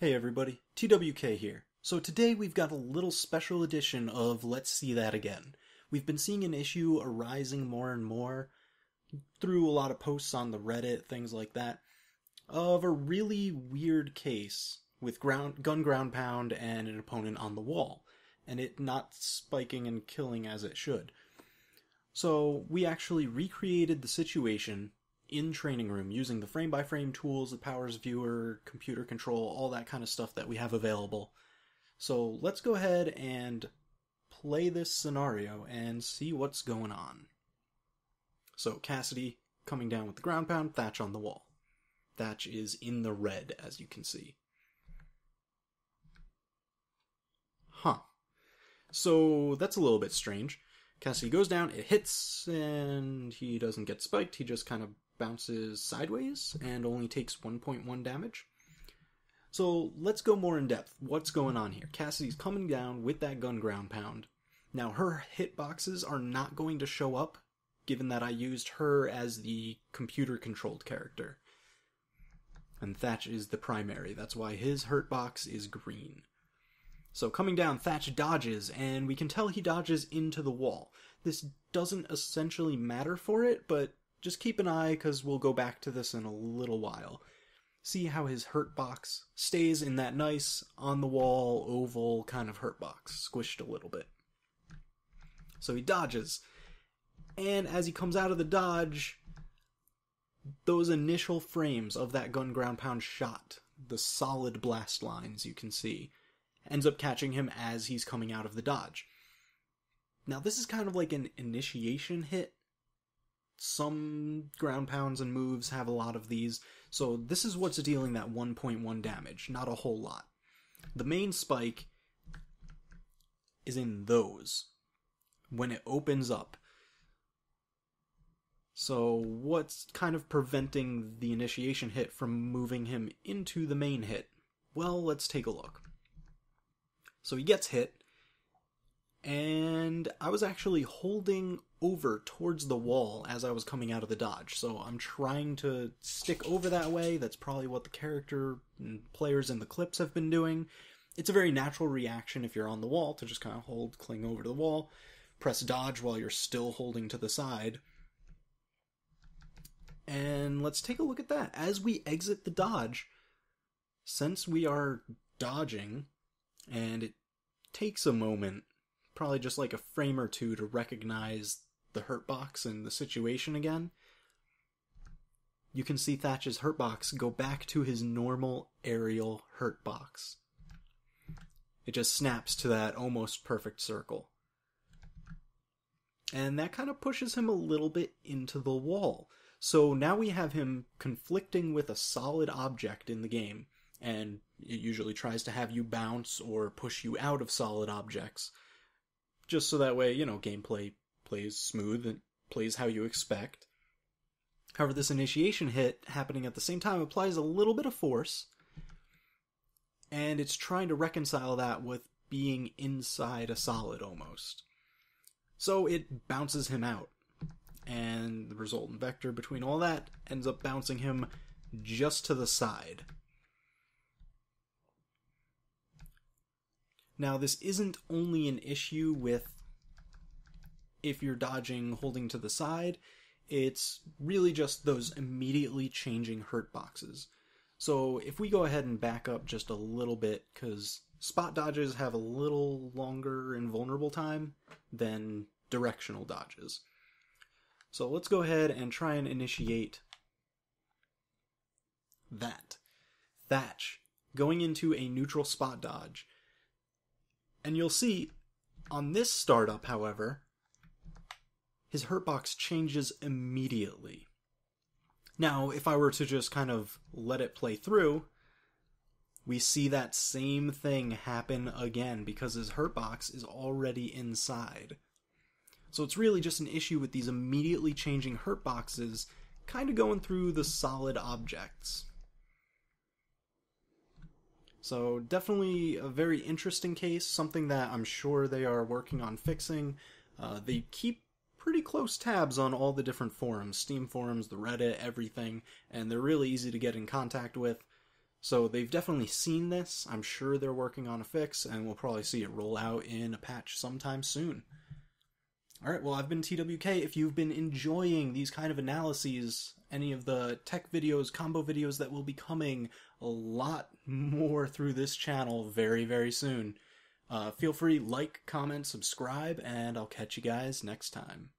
Hey everybody, TWK here. So today we've got a little special edition of Let's See That Again. We've been seeing an issue arising more and more through a lot of posts on the Reddit, things like that, of a really weird case with gun ground pound and an opponent on the wall, and it not spiking and killing as it should. So we actually recreated the situation in Training Room using the frame-by-frame tools, the Powers Viewer, computer control, all that kind of stuff that we have available. So let's go ahead and play this scenario and see what's going on. So Cassidy coming down with the ground pound, Thatch on the wall. Thatch is in the red, as you can see. So that's a little bit strange. Cassidy goes down, it hits, and he doesn't get spiked, he just kind of bounces sideways and only takes 1.1 damage. So let's go more in depth. What's going on here? Cassidy's coming down with that gun ground pound. Now her hitboxes are not going to show up, given that I used her as the computer controlled character. And Thatch is the primary, that's why his hurtbox is green. So coming down, Thatch dodges, and we can tell he dodges into the wall. This doesn't essentially matter for it, but just keep an eye, because we'll go back to this in a little while. See how his hurtbox stays in that nice, on-the-wall, oval kind of hurtbox, squished a little bit. So he dodges, and as he comes out of the dodge, those initial frames of that gun ground pound shot, the solid blast lines you can see, ends up catching him as he's coming out of the dodge. Now this is kind of like an initiation hit. Some ground pounds and moves have a lot of these, so this is what's dealing that 1.1 damage, not a whole lot. The main spike is in those, when it opens up. So what's kind of preventing the initiation hit from moving him into the main hit? Well, let's take a look. So he gets hit, and I was actually holding over towards the wall as I was coming out of the dodge, so I'm trying to stick over that way. That's probably what the character and players in the clips have been doing. It's a very natural reaction if you're on the wall to just kind of cling over to the wall, press dodge while you're still holding to the side. And let's take a look at that. As we exit the dodge, since we are dodging, and it takes a moment, probably just like a frame or two, to recognize the hurtbox and the situation again, you can see Thatch's hurtbox go back to his normal aerial hurtbox. It just snaps to that almost perfect circle. And that kind of pushes him a little bit into the wall. So now we have him conflicting with a solid object in the game, and it usually tries to have you bounce or push you out of solid objects, just so that way, gameplay plays smooth and plays how you expect. However, this initiation hit happening at the same time applies a little bit of force, and it's trying to reconcile that with being inside a solid almost. So it bounces him out, and the resultant vector between all that ends up bouncing him just to the side. Now, this isn't only an issue with if you're dodging holding to the side, it's really just those immediately changing hurtboxes. So if we go ahead and back up just a little bit, because spot dodges have a little longer invulnerable time than directional dodges. So let's go ahead and try and initiate that. Thatch, going into a neutral spot dodge. And you'll see, on this startup, however, his hurtbox changes immediately. Now, if I were to just kind of let it play through, we see that same thing happen again, because his hurtbox is already inside. So it's really just an issue with these immediately changing hurtboxes kind of going through the solid objects. So definitely a very interesting case, something that I'm sure they are working on fixing. They keep pretty close tabs on all the different forums, Steam forums, the Reddit, everything, and they're really easy to get in contact with. So they've definitely seen this. I'm sure they're working on a fix, and we'll probably see it roll out in a patch sometime soon. Alright, well, I've been TWK. If you've been enjoying these kind of analyses, any of the tech videos, combo videos that will be coming a lot more through this channel very, very soon, feel free, like, comment, subscribe, and I'll catch you guys next time.